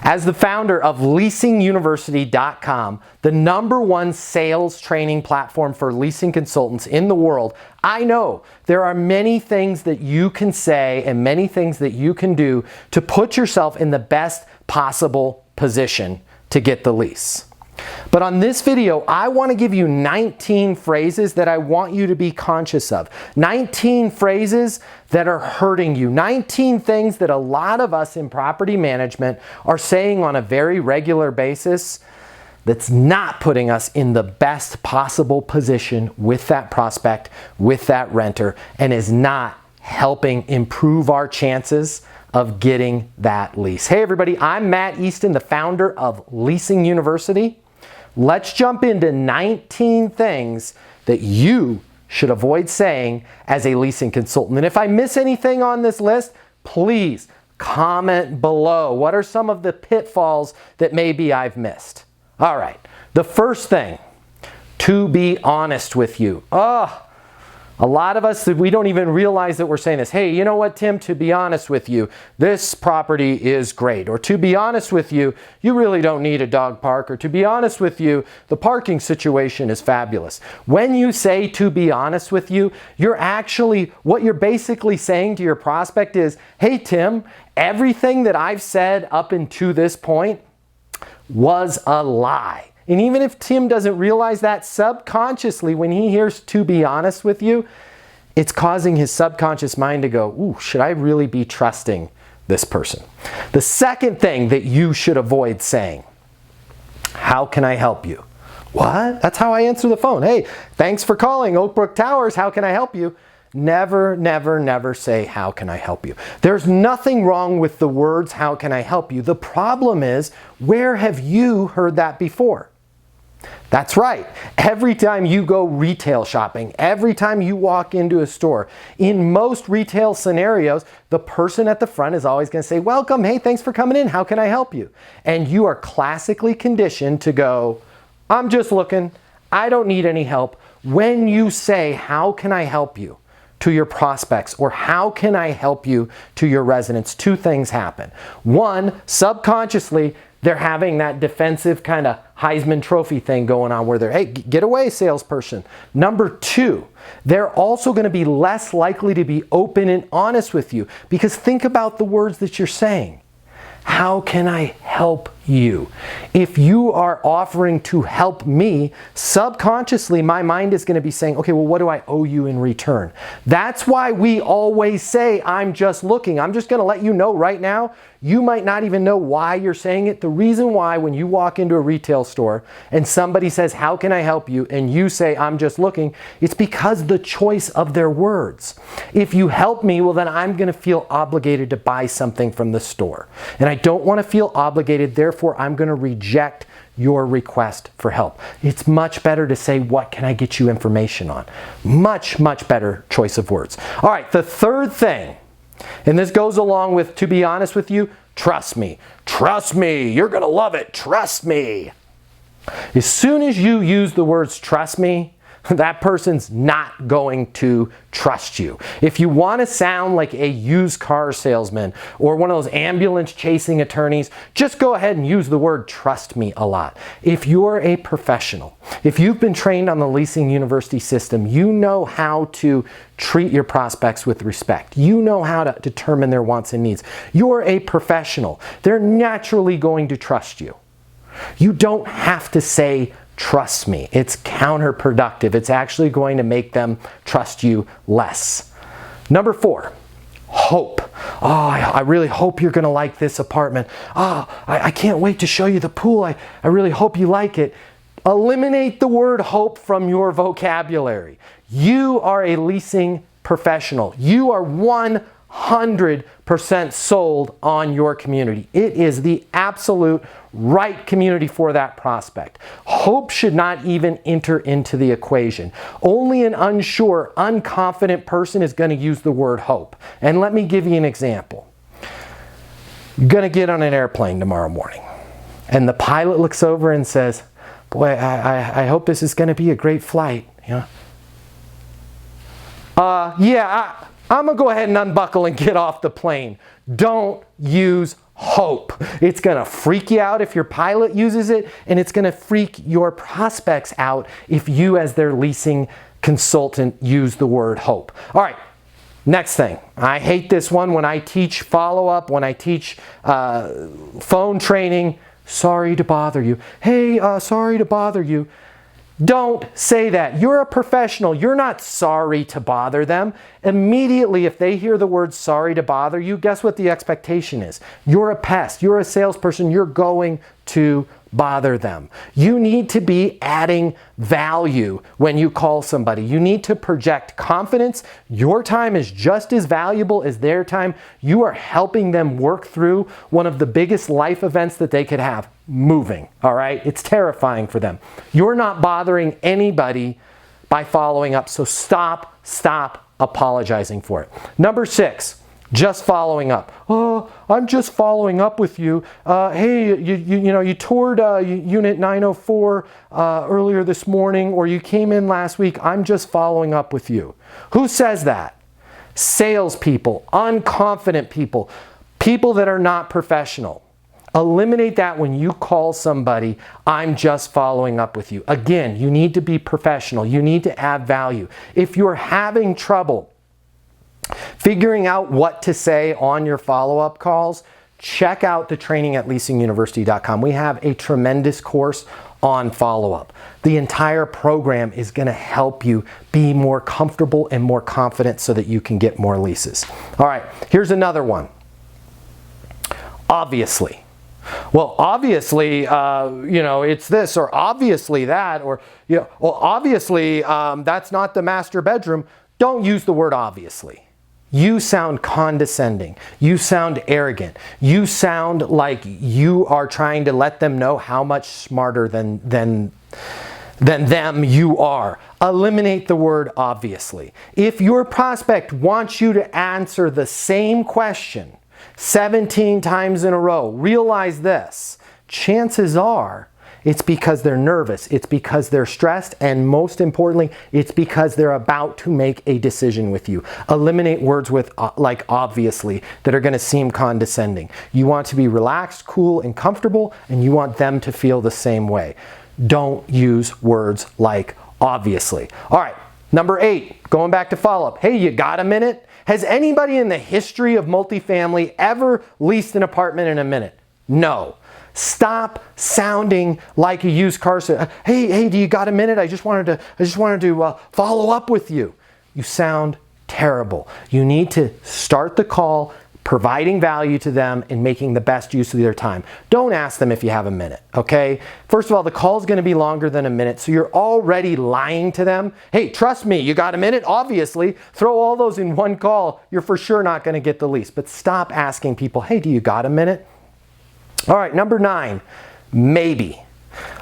As the founder of leasinguniversity.com, the #1 sales training platform for leasing consultants in the world, I know there are many things that you can say and many things that you can do to put yourself in the best possible position to get the lease. But on this video, I want to give you 19 phrases that I want you to be conscious of. 19 phrases that are hurting you. 19 things that a lot of us in property management are saying on a very regular basis that's not putting us in the best possible position with that prospect, with that renter, and is not helping improve our chances of getting that lease. Hey everybody, I'm Matt Easton, the founder of Leasing University. Let's jump into 19 things that you should avoid saying as a leasing consultant. And if I miss anything on this list, please comment below. What are some of the pitfalls that maybe I've missed? All right, the first thing, to be honest with you. A lot of us, we don't even realize that we're saying this. Hey, you know what, Tim, to be honest with you, this property is great. Or to be honest with you, you really don't need a dog park. Or to be honest with you, the parking situation is fabulous. When you say to be honest with you, what you're basically saying to your prospect is, hey, Tim, everything that I've said up until this point was a lie. And even if Tim doesn't realize that, subconsciously, when he hears to be honest with you, it's causing his subconscious mind to go, ooh, should I really be trusting this person? The second thing that you should avoid saying, how can I help you? What? That's how I answer the phone. Hey, thanks for calling Oak Brook Towers. How can I help you? Never, never, never say, how can I help you? There's nothing wrong with the words, how can I help you? The problem is, where have you heard that before? That's right. Every time you go retail shopping, every time you walk into a store, in most retail scenarios, the person at the front is always going to say, welcome, hey, thanks for coming in, how can I help you? And you are classically conditioned to go, I'm just looking, I don't need any help. When you say, how can I help you to your prospects, or how can I help you to your residents, two things happen. One, subconsciously, they're having that defensive kind of Heisman Trophy thing going on where they're, hey, get away, salesperson. Number two, they're also going to be less likely to be open and honest with you, because think about the words that you're saying. How can I help you? If you are offering to help me, subconsciously my mind is going to be saying, okay, well, what do I owe you in return? That's why we always say, I'm just looking. I'm just going to let you know right now, you might not even know why you're saying it. The reason why when you walk into a retail store and somebody says, how can I help you? And you say, I'm just looking, it's because the choice of their words. If you help me, well, then I'm going to feel obligated to buy something from the store. And I don't want to feel obligated, therefore I'm going to reject your request for help. It's much better to say, what can I get you information on? Much, much better choice of words. All right, the third thing, and this goes along with, to be honest with you, trust me. Trust me. You're going to love it. Trust me. As soon as you use the words trust me, that person's not going to trust you. If you want to sound like a used car salesman or one of those ambulance chasing attorneys, just go ahead and use the word trust me a lot. If you're a professional, if you've been trained on the Leasing University system, you know how to treat your prospects with respect. You know how to determine their wants and needs. You're a professional. They're naturally going to trust you. You don't have to say trust me. It's counterproductive. It's actually going to make them trust you less. Number 4, hope. Oh, I really hope you're going to like this apartment. Oh, I can't wait to show you the pool. I really hope you like it. Eliminate the word hope from your vocabulary. You are a leasing professional. You are 100% sold on your community. It is the absolute right community for that prospect. Hope should not even enter into the equation. Only an unsure, unconfident person is going to use the word hope. And let me give you an example. You're going to get on an airplane tomorrow morning, and the pilot looks over and says, boy, I hope this is going to be a great flight. You know? I'm going to go ahead and unbuckle and get off the plane. Don't use hope. It's going to freak you out if your pilot uses it, and it's going to freak your prospects out if you, as their leasing consultant, use the word hope. All right. Next thing, I hate this one when I teach follow-up, when I teach phone training. Sorry to bother you. Hey, sorry to bother you. Don't say that. You're a professional. You're not sorry to bother them. Immediately, if they hear the word sorry to bother you, guess what the expectation is? You're a pest. You're a salesperson. You're going to bother them. You need to be adding value when you call somebody. You need to project confidence. Your time is just as valuable as their time. You are helping them work through one of the biggest life events that they could have, moving, all right? It's terrifying for them. You're not bothering anybody by following up, so stop apologizing for it. Number 6, just following up. Oh, I'm just following up with you. Hey, you toured Unit 904 earlier this morning, or you came in last week. I'm just following up with you. Who says that? Salespeople, unconfident people, people that are not professional. Eliminate that when you call somebody, I'm just following up with you. Again, you need to be professional. You need to add value. If you're having trouble figuring out what to say on your follow-up calls, check out the training at leasinguniversity.com. We have a tremendous course on follow-up. The entire program is going to help you be more comfortable and more confident so that you can get more leases. All right, here's another one. Obviously. Well, obviously, it's this, or obviously that, or, well, obviously, that's not the master bedroom. Don't use the word obviously. You sound condescending. You sound arrogant. You sound like you are trying to let them know how much smarter than them you are. Eliminate the word obviously. If your prospect wants you to answer the same question 17 times in a row, realize this. Chances are it's because they're nervous, it's because they're stressed, and most importantly, it's because they're about to make a decision with you. Eliminate words with like obviously that are going to seem condescending. You want to be relaxed, cool, and comfortable, and you want them to feel the same way. Don't use words like obviously. All right, number 8, going back to follow-up. Hey, you got a minute? Has anybody in the history of multifamily ever leased an apartment in a minute? No. Stop sounding like a used car salesman. Hey, do you got a minute? I just wanted to follow up with you. You sound terrible. You need to start the call providing value to them and making the best use of their time. Don't ask them if you have a minute, okay? First of all, the call is going to be longer than a minute, so you're already lying to them. Hey, trust me, you got a minute? Obviously, throw all those in one call. You're for sure not going to get the lease. But stop asking people, hey, do you got a minute? All right, number 9, maybe.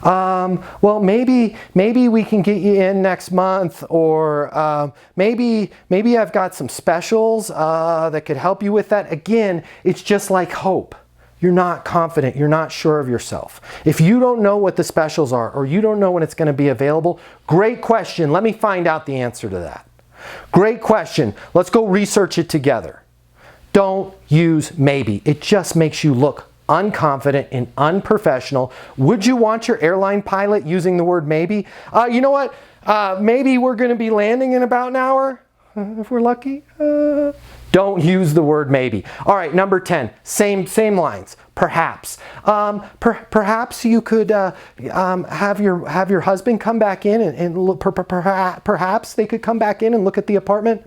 Well, maybe we can get you in next month, or maybe I've got some specials that could help you with that. Again, it's just like hope. You're not confident. You're not sure of yourself. If you don't know what the specials are, or you don't know when it's going to be available, great question. Let me find out the answer to that. Great question. Let's go research it together. Don't use maybe. It just makes you look unconfident and unprofessional. Would you want your airline pilot using the word maybe? You know what? Maybe we're going to be landing in about an hour, if we're lucky. Don't use the word maybe. All right, number 10, same lines. Perhaps. Perhaps you could have your husband come back in and look, perhaps they could come back in and look at the apartment.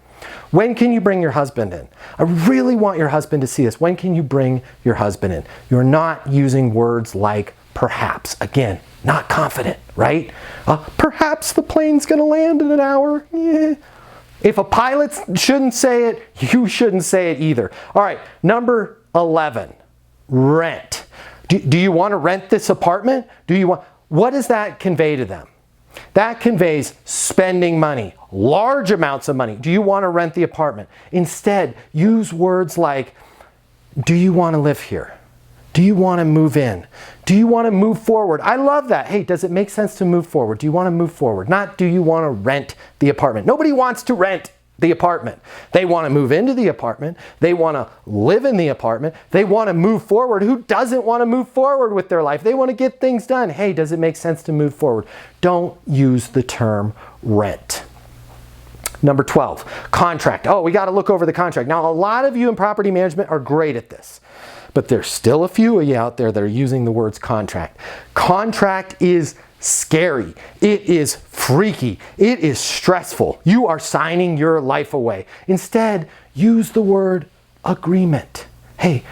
When can you bring your husband in? I really want your husband to see this. When can you bring your husband in? You're not using words like perhaps. Again, not confident, right? Perhaps the plane's going to land in an hour. Yeah. If a pilot shouldn't say it, you shouldn't say it either. All right, number 11, rent. Do you want to rent this apartment? What does that convey to them? That conveys spending money, large amounts of money. Do you want to rent the apartment? Instead, use words like, do you want to live here? Do you want to move in? Do you want to move forward? I love that. Hey, does it make sense to move forward? Do you want to move forward? Not do you want to rent the apartment? Nobody wants to rent the apartment. They want to move into the apartment. They want to live in the apartment. They want to move forward. Who doesn't want to move forward with their life? They want to get things done. Hey, does it make sense to move forward? Don't use the term rent. Number 12, contract. Oh, we got to look over the contract. Now, a lot of you in property management are great at this, but there's still a few of you out there that are using the words contract. Contract is scary. It is freaky. It is stressful. You are signing your life away. Instead, use the word agreement. Hey,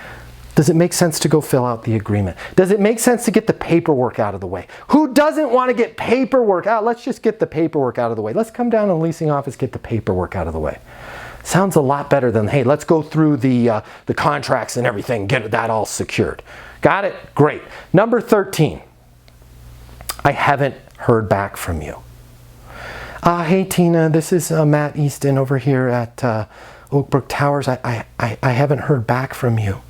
does it make sense to go fill out the agreement? Does it make sense to get the paperwork out of the way? Who doesn't want to get paperwork out? Let's just get the paperwork out of the way. Let's come down to the leasing office, get the paperwork out of the way. Sounds a lot better than, hey, let's go through the contracts and everything, get that all secured. Got it? Great. Number 13, I haven't heard back from you. Hey, Tina, this is Matt Easton over here at Oakbrook Towers. I haven't heard back from you.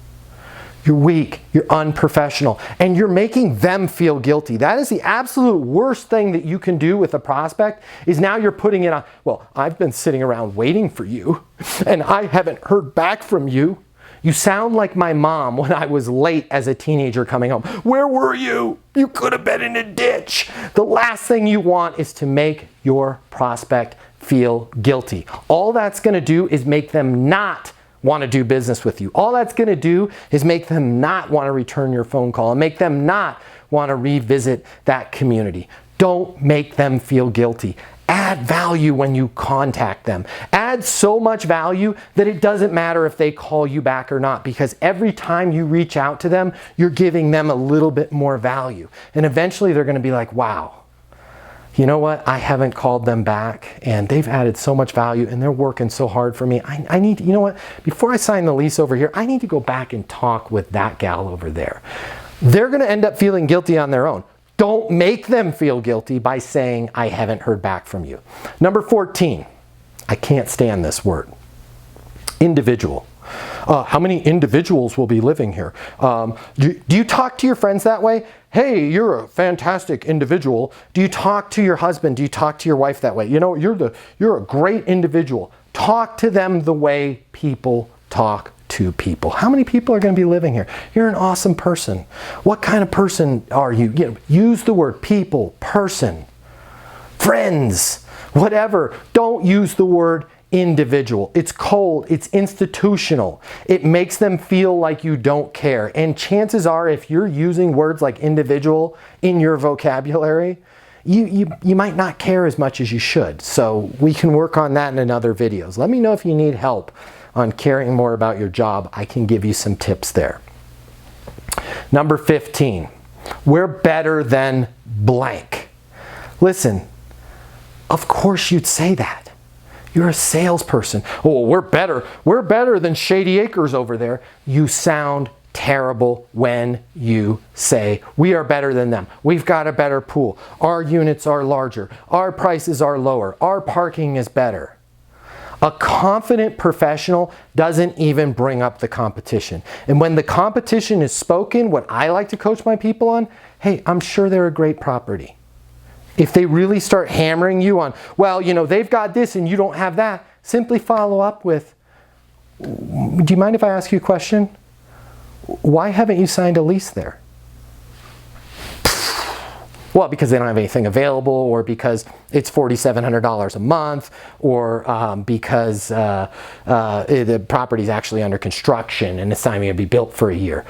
You're weak, you're unprofessional, and you're making them feel guilty. That is the absolute worst thing that you can do with a prospect, is now you're putting it on, well, I've been sitting around waiting for you, and I haven't heard back from you. You sound like my mom when I was late as a teenager coming home. Where were you? You could have been in a ditch. The last thing you want is to make your prospect feel guilty. All that's going to do is make them not want to do business with you. All that's going to do is make them not want to return your phone call and make them not want to revisit that community. Don't make them feel guilty. Add value when you contact them. Add so much value that it doesn't matter if they call you back or not, because every time you reach out to them, you're giving them a little bit more value. And eventually they're going to be like, wow, you know what? I haven't called them back and they've added so much value and they're working so hard for me. I need to, you know what? Before I sign the lease over here, I need to go back and talk with that gal over there. They're going to end up feeling guilty on their own. Don't make them feel guilty by saying, I haven't heard back from you. Number 14, I can't stand this word. Individual. How many individuals will be living here? Do you talk to your friends that way? Hey, you're a fantastic individual. Do you talk to your husband? Do you talk to your wife that way? You know, you're a great individual. Talk to them the way people talk to people. How many people are going to be living here? You're an awesome person. What kind of person are you? You know, use the word people, person, friends, whatever. Don't use the word individual. It's cold. It's institutional. It makes them feel like you don't care. And chances are, if you're using words like individual in your vocabulary, you might not care as much as you should. So we can work on that in other videos. Let me know if you need help on caring more about your job. I can give you some tips there. Number 15, we're better than blank. Listen, of course you'd say that. You're a salesperson. Oh, we're better than Shady Acres over there. You sound terrible when you say we are better than them. We've got a better pool. Our units are larger. Our prices are lower. Our parking is better. A confident professional doesn't even bring up the competition. And when the competition is spoken, what I like to coach my people on, hey, I'm sure they're a great property. If they really start hammering you on, well, you know, they've got this and you don't have that, simply follow up with, do you mind if I ask you a question? Why haven't you signed a lease there? Well, because they don't have anything available, or because it's $4,700 a month, or because the property is actually under construction and it's not even going to be built for a year.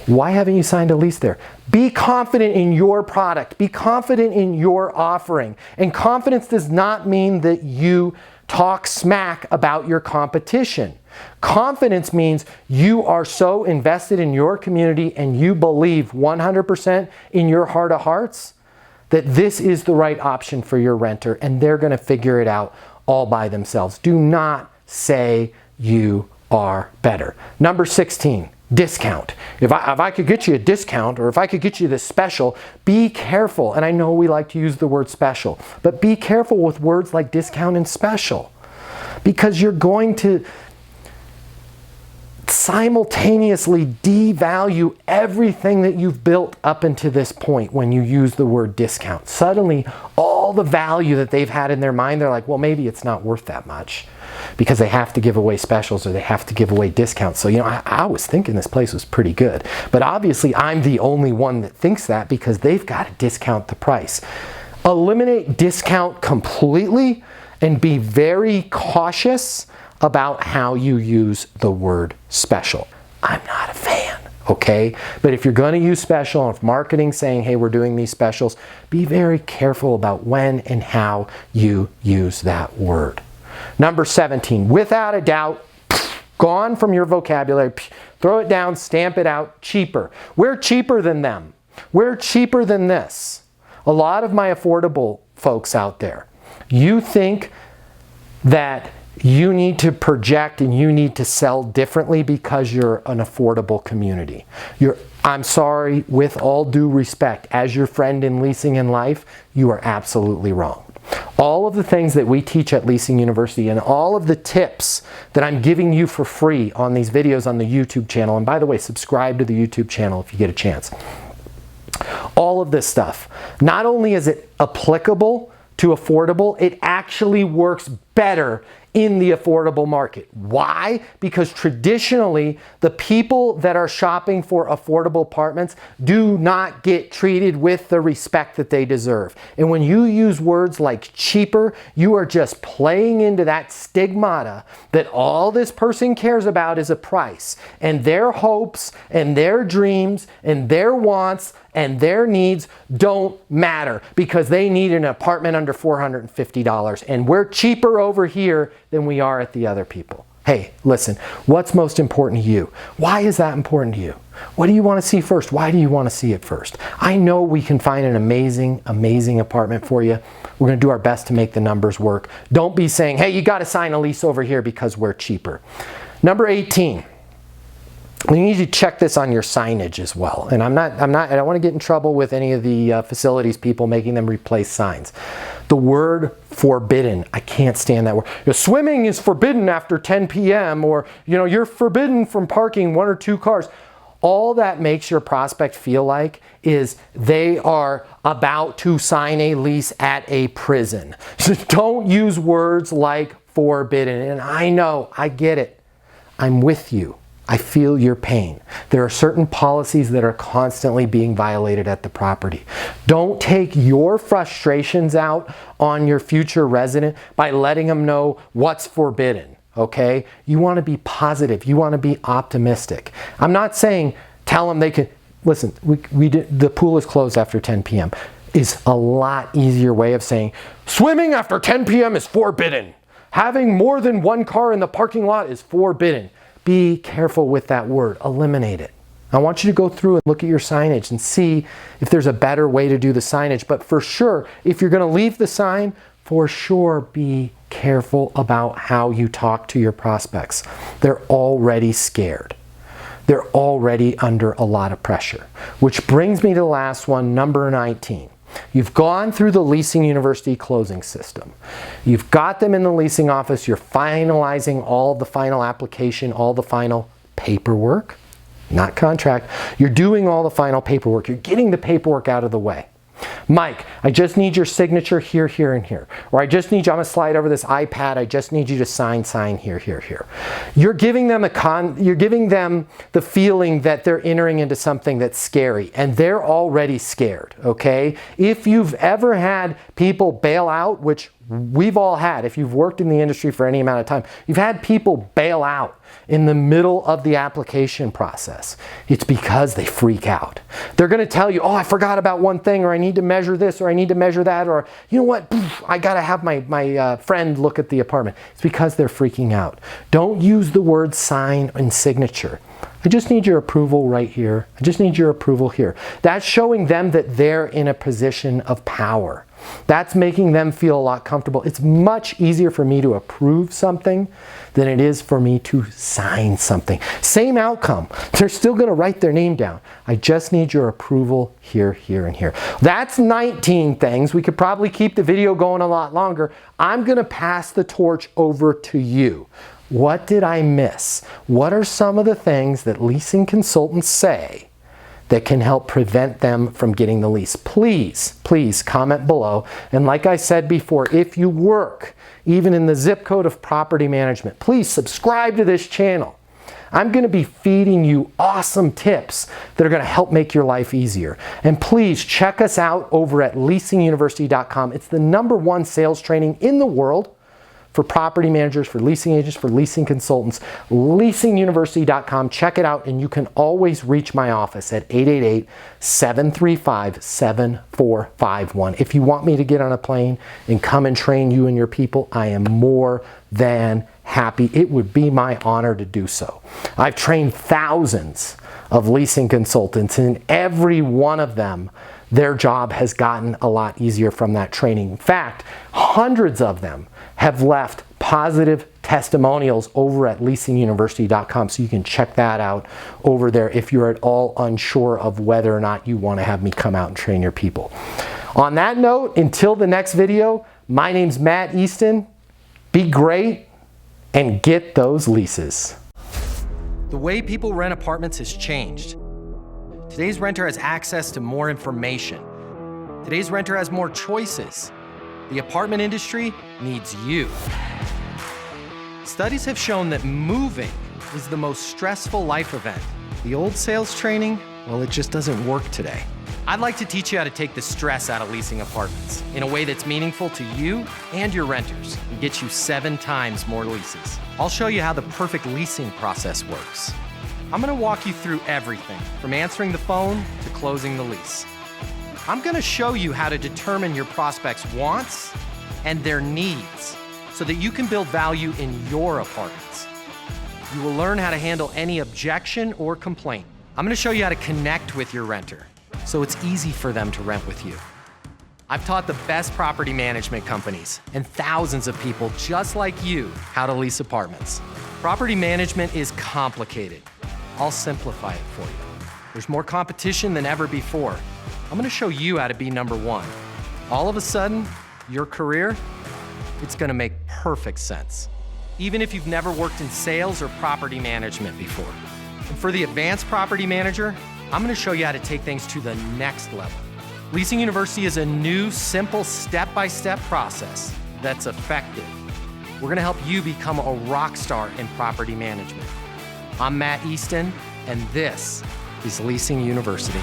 Why haven't you signed a lease there? Be confident in your product. Be confident in your offering. And confidence does not mean that you talk smack about your competition. Confidence means you are so invested in your community and you believe 100% in your heart of hearts that this is the right option for your renter, and they're going to figure it out all by themselves. Do not say you are better. Number 16, discount. If I could get you a discount, or if I could get you this special, be careful. And I know we like to use the word special, but be careful with words like discount and special, because you're going to simultaneously devalue everything that you've built up until this point when you use the word discount. Suddenly, all the value that they've had in their mind, they're like, well, maybe it's not worth that much. because they have to give away specials or they have to give away discounts. So, you know, I was thinking this place was pretty good. But obviously, I'm the only one that thinks that because they've got to discount the price. Eliminate discount completely and be very cautious about how you use the word special. I'm not a fan, okay? But if you're going to use special, and if marketing's saying, hey, we're doing these specials, be very careful about when and how you use that word. Number 17, without a doubt, gone from your vocabulary, throw it down, stamp it out, cheaper. We're cheaper than them. We're cheaper than this. A lot of my affordable folks out there, you think that you need to project and you need to sell differently because you're an affordable community. I'm sorry, with all due respect, as your friend in Leasing in Life, you are absolutely wrong. All of the things that we teach at Leasing University and all of the tips that I'm giving you for free on these videos on the YouTube channel, and by the way, subscribe to the YouTube channel if you get a chance. All of this stuff, not only is it applicable to affordable, it actually works better in the affordable market. Why? Because traditionally, the people that are shopping for affordable apartments do not get treated with the respect that they deserve. And when you use words like cheaper, you are just playing into that stigmata that all this person cares about is a price. And their hopes and their dreams and their wants and their needs don't matter because they need an apartment under $450. And we're cheaper over here than we are at the other people. Hey, listen, what's most important to you? Why is that important to you? What do you want to see first? Why do you want to see it first? I know we can find an amazing, amazing apartment for you. We're going to do our best to make the numbers work. Don't be saying, hey, you got to sign a lease over here because we're cheaper. Number 18. You need to check this on your signage as well. And I don't want to get in trouble with any of the facilities people making them replace signs. The word forbidden, I can't stand that word. Swimming is forbidden after 10 p.m. or, you're forbidden from parking 1 or 2 cars. All that makes your prospect feel like is they are about to sign a lease at a prison. So don't use words like forbidden. And I know, I get it. I'm with you. I feel your pain. There are certain policies that are constantly being violated at the property. Don't take your frustrations out on your future resident by letting them know what's forbidden, okay? You want to be positive. You want to be optimistic. I'm not saying tell them they can, listen, the pool is closed after 10 p.m. is a lot easier way of saying swimming after 10 p.m. is forbidden. Having more than 1 car in the parking lot is forbidden. Be careful with that word. Eliminate it. I want you to go through and look at your signage and see if there's a better way to do the signage. But for sure, if you're going to leave the sign, for sure, be careful about how you talk to your prospects. They're already scared. They're already under a lot of pressure. Which brings me to the last one, number 19. You've gone through the Leasing University closing system. You've got them in the leasing office. You're finalizing all the final application, all the final paperwork, not contract. You're doing all the final paperwork. You're getting the paperwork out of the way. Mike, I just need your signature here, here, and here. Or I just need you, I'm going to slide over this iPad. I just need you to sign here, here, here. You're giving them the feeling that they're entering into something that's scary, and they're already scared, okay? If you've ever had people bail out, which we've all had, if you've worked in the industry for any amount of time, you've had people bail out in the middle of the application process. It's because they freak out. They're going to tell you, oh, I forgot about one thing, or I need to measure this, or I need to measure that, or you know what, I got to have my friend look at the apartment. It's because they're freaking out. Don't use the word sign and signature. I just need your approval right here. I just need your approval here. That's showing them that they're in a position of power. That's making them feel a lot comfortable. It's much easier for me to approve something than it is for me to sign something. Same outcome. They're still going to write their name down. I just need your approval here, here, and here. That's 19 things. We could probably keep the video going a lot longer. I'm going to pass the torch over to you. What did I miss? What are some of the things that leasing consultants say that can help prevent them from getting the lease. Please, please comment below. And like I said before, if you work even in the zip code of property management, please subscribe to this channel. I'm going to be feeding you awesome tips that are going to help make your life easier. And please check us out over at leasinguniversity.com. It's the #1 sales training in the world for property managers, for leasing agents, for leasing consultants. Leasinguniversity.com. Check it out, and you can always reach my office at 888-735-7451. If you want me to get on a plane and come and train you and your people, I am more than happy. It would be my honor to do so. I've trained thousands of leasing consultants, and every one of them, their job has gotten a lot easier from that training. In fact, hundreds of them have left positive testimonials over at leasinguniversity.com, so you can check that out over there if you're at all unsure of whether or not you want to have me come out and train your people. On that note, until the next video, my name's Matt Easton. Be great and get those leases. The way people rent apartments has changed. Today's renter has access to more information. Today's renter has more choices. The apartment industry needs you. Studies have shown that moving is the most stressful life event. The old sales training, well, it just doesn't work today. I'd like to teach you how to take the stress out of leasing apartments in a way that's meaningful to you and your renters and get you 7 times more leases. I'll show you how the perfect leasing process works. I'm going to walk you through everything from answering the phone to closing the lease. I'm going to show you how to determine your prospects' wants and their needs so that you can build value in your apartments. You will learn how to handle any objection or complaint. I'm going to show you how to connect with your renter so it's easy for them to rent with you. I've taught the best property management companies and thousands of people just like you how to lease apartments. Property management is complicated. I'll simplify it for you. There's more competition than ever before. I'm gonna show you how to be #1. All of a sudden, your career, it's gonna make perfect sense. Even if you've never worked in sales or property management before. And for the advanced property manager, I'm gonna show you how to take things to the next level. Leasing University is a new, simple, step-by-step process that's effective. We're gonna help you become a rock star in property management. I'm Matt Easton, and this is Leasing University.